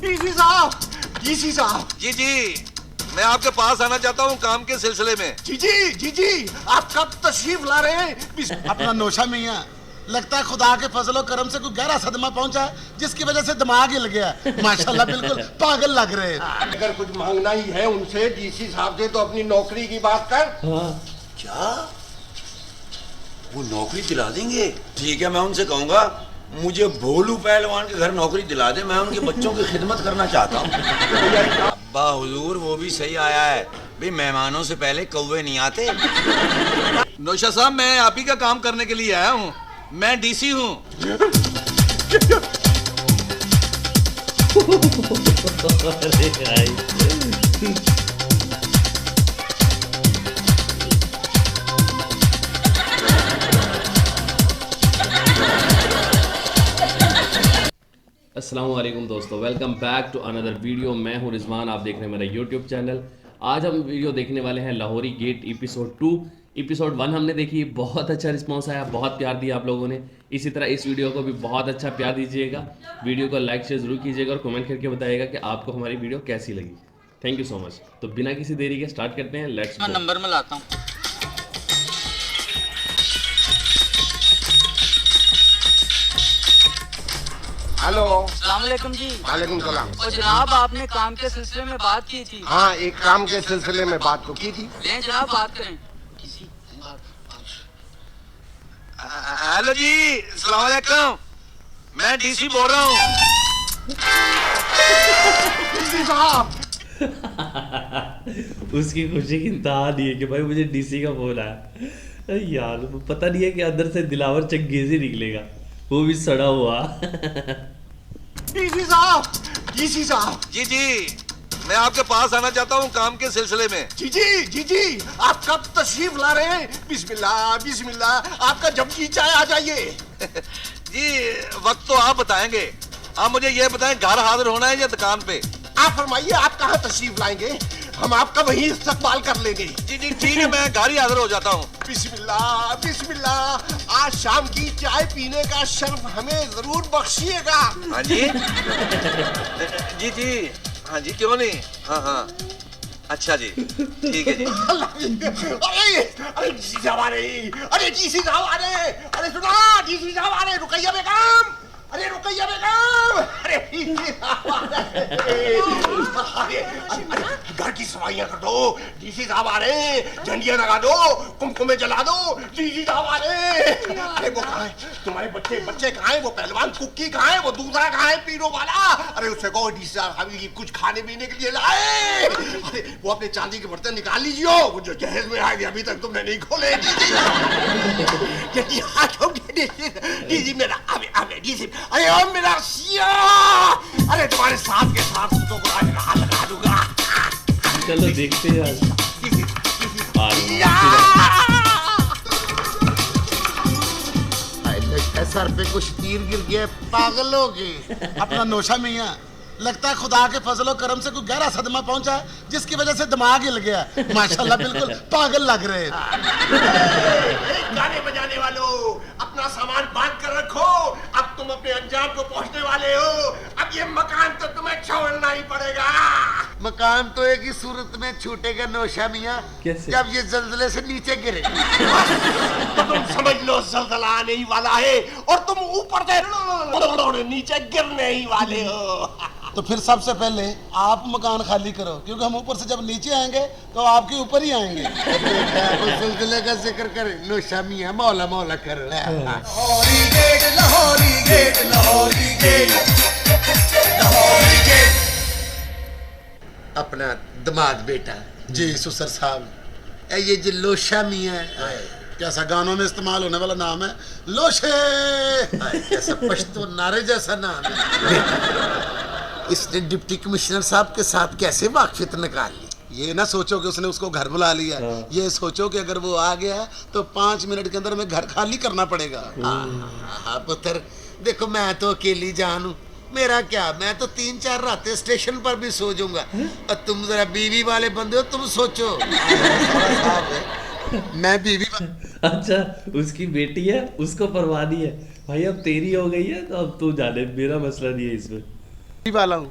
DC साहब, DC साहब। जी जी, मैं आपके पास आना चाहता हूँ काम के सिलसिले में। जी, आप कब तशरीफ ला रहे हैं? अपना नौशा मियाँ, लगता है खुदा के फजलो करम से कोई गहरा सदमा पहुंचा है, जिसकी वजह से दिमाग हिल गया। माशाल्लाह बिल्कुल पागल लग रहे हैं। अगर कुछ मांगना ही है उनसे डीसी साहब से तो अपनी नौकरी की बात कर। क्या वो नौकरी दिला देंगे? ठीक है, मैं उनसे कहूँगा मुझे भोलू पहलवान के घर नौकरी दिला दे, मैं उनके बच्चों की खिदमत करना चाहता हूँ। अब्बा हुजूर, वो भी सही आया है भाई, मेहमानों से पहले कौवे नहीं आते। नौशा साहब, मैं आप ही का काम करने के लिए आया हूँ, मैं डीसी हूँ। अस्सलाम वालेकुम दोस्तों, welcome back to another video. मैं हूं रिजवान, आप देख रहे हैं मेरा यूट्यूब चैनल। आज हम वीडियो देखने वाले हैं लाहौरी गेट एपिसोड 2। एपिसोड 1 हमने देखी, बहुत अच्छा रिस्पांस आया, बहुत प्यार दिया आप लोगों ने। इसी तरह इस वीडियो को भी बहुत अच्छा प्यार दीजिएगा। वीडियो को लाइक शेयर ज़रूर कीजिएगा और कमेंट करके बताइएगा कि आपको हमारी वीडियो कैसी लगी। Thank you so much. तो बिना किसी देरी के स्टार्ट करते हैं। Let's go. नंबर में लाता हूँ। हेलो। अस्सलाम वालेकुम जी। वालेकुम सलाम। और जनाब, आपने काम के सिलसिले में बात की थी। हाँ, एक काम के सिलसिले में बात तो की थी। लें जनाब, बात करें। हेलो जी, अस्सलाम वालेकुम, मैं डीसी बोल रहा हूँ। डीसी साहब। उसकी खुशी की इंतहा नहीं है कि भाई मुझे डीसी का फोन आया। यार पता नहीं है कि अंदर से दिलावर चंगेजी निकलेगा, वो भी सड़ा हुआ। डीसी साहब, डीसी साहब। जी जी, मैं आपके पास आना चाहता हूँ काम के सिलसिले में। जी, आप कब तशरीफ ला रहे हैं? बिस्मिल्लाह, बिस्मिल्लाह, आपका जब जी चाहे आ जाइए। जी, वक्त तो आप बताएंगे। आप मुझे ये बताएं, घर हाजिर होना है या दुकान पे? आप फरमाइए, आप कहाँ तशरीफ लाएंगे, हम आपका वहीं इस्तकबाल कर लेंगे। जी जी ठीक है, मैं घर ही हाजिर हो जाता हूँ। बिस्मिल्लाह, बिस्मिल्लाह, आज शाम की चाय पीने का शर्फ हमें जरूर बख्शिएगा। हाँ जी। जी जी, हाँ जी, क्यों नहीं। हाँ हाँ, अच्छा जी, ठीक है जी। अरे डीसी साहब आ रहे, अरे डीसी साहब आ रहे, अरे सुना, डीसी साहब आ रहे, रुकैया बेगम, अरे रुकैया बेगम, अरे डीसी साहब आ रहे, अरे घर की सफाइयां कर दो, डीसी साहब आ रहे, झंडियां लगा दो, कुमकुमे जला दो, डीसी साहब आ रहे। अरे वो कहाँ है तुम्हारे बच्चे कहाँ है? वो पहलवान कुक्की कहाँ है? वो दूसरा कहाँ है पीरो वाला? अरे उससे कहो डीसी साहब कुछ खाने पीने के लिए लाए। अरे वो अपने चांदी के बर्तन निकाल लीजिए, वो जो जहेज में आए अभी तक तुमने नहीं खोले। डीसी मेरा, अबे डीसी, अरे ओ मेरा सिया, अरे तुम्हारे साथ के साथ तो आज कहाँ लगा दूंगा। चलो देखते हैं आज। सर पे कुछ तीर गिर गया, पागल हो गए। अपना नौशा मियाँ, लगता है खुदा के फजलो करम से कोई गहरा सदमा पहुंचा है, जिसकी वजह से दिमाग हिल गया। माशाल्लाह बिल्कुल पागल लग रहे हैं। गाने बजाने वालों, अपना सामान बांध कर रखो, अब तुम अपने अंजाम को पहुंचने वाले हो। अब ये मकान तो तुम्हें छोड़ना ही पड़ेगा। मकान तो एक ही सूरत में छूटेगा नौशा मियाँ, कैसे? जब ये जल्जले से नीचे गिरे। तो तुम समझ लो जल्जला आने ही वाला है और तुम ऊपर से नीचे गिरने ही वाले हो। तो फिर सबसे पहले आप मकान खाली करो, क्योंकि हम ऊपर से जब नीचे आएंगे तो आपके ऊपर ही आएंगे। सिलसिले का जिक्र करे नौशा मियाँ, मौला मौला कर रहे हैं। Lahori gate, Lahori gate, Lahori gate, Lahori gate. अपना दामाद बेटा जी सुसर साहब, ये जो लोशा मियाँ है, कैसा गानों में इस्तेमाल होने वाला नाम है, लोशे, कैसा पश्तो नारे जैसा नाम है। इसने डिप्टी कमिश्नर साहब के साथ कैसे वाकफियत निकाल ली। ये ना सोचो कि उसने उसको घर बुला लिया, ये सोचो कि अगर वो आ गया तो 5 मिनट के अंदर में घर खाली करना पड़ेगा। हाँ पुत्र, देखो मैं तो अकेली जान हूँ, मेरा क्या, मैं तो 3-4 रातें स्टेशन पर भी सो जाऊंगा, और तुम जरा बीवी वाले बंदे हो, तुम सोचो। मैं बीवी अच्छा, उसकी बेटी है, उसको परवाह नहीं है भाई, अब तेरी हो गई है तो अब तू जाने, मेरा मसला नहीं है इसमें। वाला हूँ,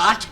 8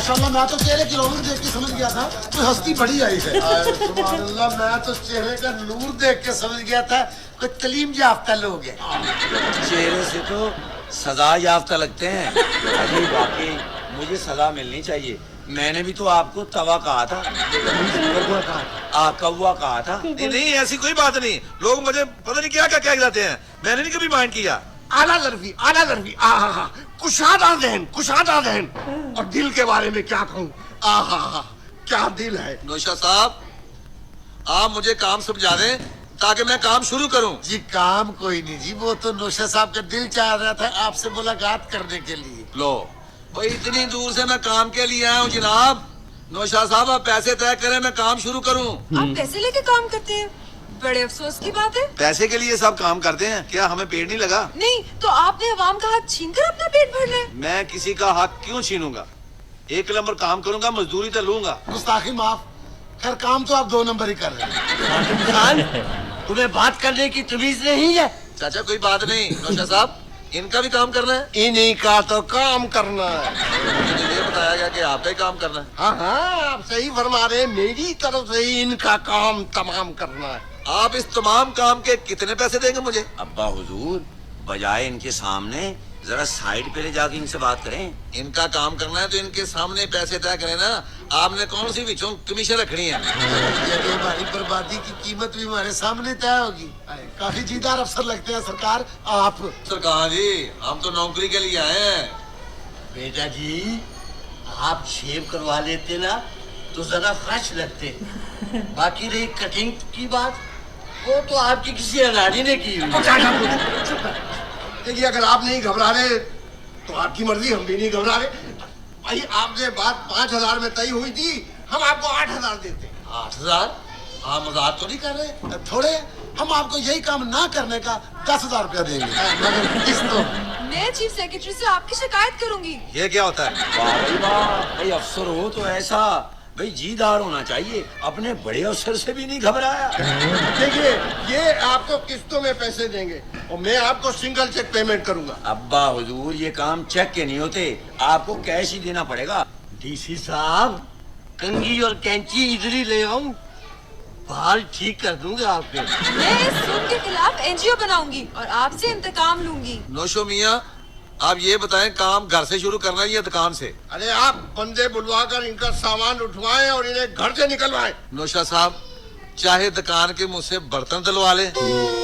माशाल्लाह मैं तो चेहरे की रौनक देख के समझ गया था कोई हस्ती बड़ी आई है। सुभान अल्लाह, मैं तो चेहरे का नूर देख के समझ गया था कोई तलीम याफ्ता लोग हैं। चेहरे से तो सजा याफ्ता लगते हैं। अरे वाकई मुझे सजा मिलनी चाहिए। मैंने भी तो आपको तवा कहा था, कौवा कहा था। नहीं ऐसी कोई बात नहीं, लोग मुझे पता नहीं क्या क्या कह जाते हैं, मैंने नहीं कभी माइंड किया। आला लरफी कुशादा जहन और दिल के बारे में क्या कहूँ, क्या दिल है। नौशाद साहब आप मुझे काम समझा दें ताकि मैं काम शुरू करूं। जी काम कोई नहीं जी, वो तो नौशाद साहब का दिल चाह रहा था आपसे मुलाकात करने के लिए। लो भाई इतनी दूर से मैं काम के लिए आया हूँ जनाब। नौशाद साहब आप पैसे तय करें, मैं काम शुरू करूं। आप पैसे लेके काम करते हैं, बड़े अफसोस की बात है। पैसे के लिए सब काम करते हैं, क्या हमें पेट नहीं लगा? नहीं तो आपने अवाम का हक छीन कर अपना पेट भरना है। मैं किसी का हक क्यों छीनूंगा? 1 नंबर काम करूंगा, मजदूरी तो लूंगा। गुस्ताखी माफ, खैर काम तो आप 2 नंबर ही कर रहे हैं। तुम्हें बात करने की तमीज नहीं है? चाचा कोई बात नहीं, नौशाद साहब इनका भी काम करना है। इन्हीं का तो काम करना है। मुझे ये बताया गया कि आपका ही काम करना है। हाँ आप सही फरमा रहे हैं, मेरी तरफ से ही इनका काम तमाम करना है। आप इस तमाम काम के कितने पैसे देंगे मुझे? अब्बा हुजूर, बजाय इनके सामने जरा साइड पे ले जाके इनसे बात करें। इनका काम करना है तो इनके सामने पैसे तय करें ना। आपने कौन सी बिचों कमीशन रखनी है? ये हमारी बर्बादी की कीमत भी हमारे सामने तय होगी। काफी जीदार अफसर लगते हैं सरकार आप। सरकार जी हम तो नौकरी के लिए आए हैं। बेटा जी आप शेव करवा लेते ना तो जरा फ्रेश लगते। बाकी रही कटिंग की बात, वो तो आपकी किसी अनाड़ी ने की हुई। देखिए अगर आप नहीं घबरा रहे तो आपकी मर्जी, हम भी नहीं घबरा रहे। भाई आपसे बात 5000 में तय हुई थी, हम आपको 8000 देते। 8000? आप मजाक तो नहीं कर रहे? थोड़े हम आपको यही काम ना करने का 10,000 रुपया देंगे, मगर किस तो मैं चीफ सेक्रेटरी से आपकी शिकायत करूंगी। ये क्या होता है? वाह भाई वाह, भाई अफसर हो तो ऐसा भाई जीदार होना चाहिए, अपने बड़े अफसर से भी नहीं घबराया। देखिए ये आपको किस्तों में पैसे देंगे और मैं आपको सिंगल चेक पेमेंट करूंगा। अब्बा हुजूर ये काम चेक के नहीं होते, आपको कैश ही देना पड़ेगा। डीसी साहब कंघी और कैंची इधर ही ले आऊं, बाल ठीक कर दूंगा आपके। मैं इस सुन के खिलाफ एनजीओ बनाऊंगी और आपसे इंतकाम लूंगी। नौशो मियाँ आप ये बताएं काम घर से शुरू करना है या दुकान से? अरे आप बंदे बुलवा कर इनका सामान उठवाएं और इन्हें घर से निकलवाएं। नौशाद साहब चाहे दुकान के मुझसे बर्तन दिलवा ले,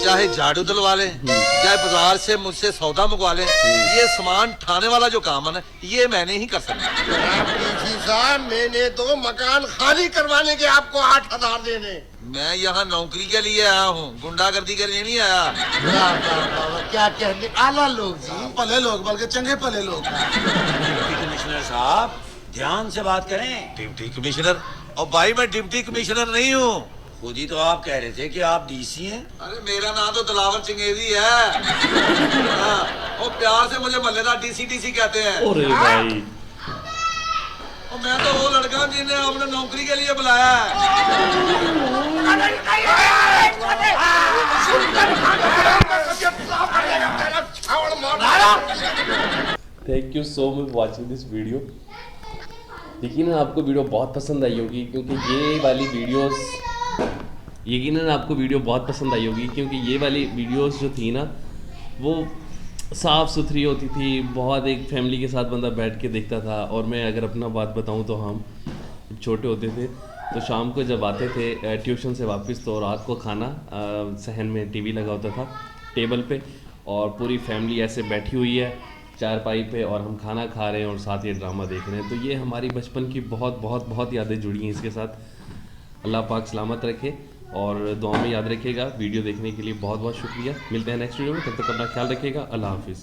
चाहे झाड़ू दिलवा ले, चाहे बाजार से मुझसे सौदा मंगवा ले, ये सामान ठाने वाला जो काम है ना ये मैं नहीं कर सकता। जनाब डीसी साहब मैंने तो मकान खाली करवाने के आपको 8000 देने। मैं यहाँ नौकरी के लिए आया हूँ, गुंडागर्दी के लिए नहीं आया। क्या कहने आला लोग जी। भले लोग, बल्कि चंगे भले लोग। डिप्टी कमिश्नर साहब ध्यान से बात करें। Deputy commissioner? और भाई मैं डिप्टी कमिश्नर नहीं हूँ। खुद ही तो आप कह रहे थे कि आप डीसी हैं। अरे मेरा नाम तो दिलावर चंगेजी है। हाँ, और प्यार से मुझे मल्लेदार डीसी कहते हैं। अरे भाई और मैं तो वो लड़का जिन्हें आपने नौकरी के लिए बुलाया है। Thank you so much watching this video. यकीनन आपको वीडियो बहुत पसंद आई होगी क्योंकि ये वाली वीडियोस यकीनन आपको वीडियो बहुत पसंद आई होगी क्योंकि ये वाली वीडियोस जो थी ना वो साफ़ सुथरी होती थी, बहुत एक फैमिली के साथ बंदा बैठ के देखता था। और मैं अगर अपना बात बताऊं तो हम छोटे होते थे तो शाम को जब आते थे ट्यूशन से वापस तो रात को खाना सहन में टीवी लगा होता था टेबल पे और पूरी फैमिली ऐसे बैठी हुई है चारपाई पे और हम खाना खा रहे हैं और साथ ये ड्रामा देख रहे हैं। तो ये हमारी बचपन की बहुत बहुत बहुत यादें जुड़ी हैं इसके साथ। अल्लाह पाक सलामत रखे और दुआ में याद रखिएगा। वीडियो देखने के लिए बहुत बहुत शुक्रिया। मिलते हैं नेक्स्ट वीडियो में, तब तक अपना ख्याल रखिएगा। अल्लाह हाफिज़।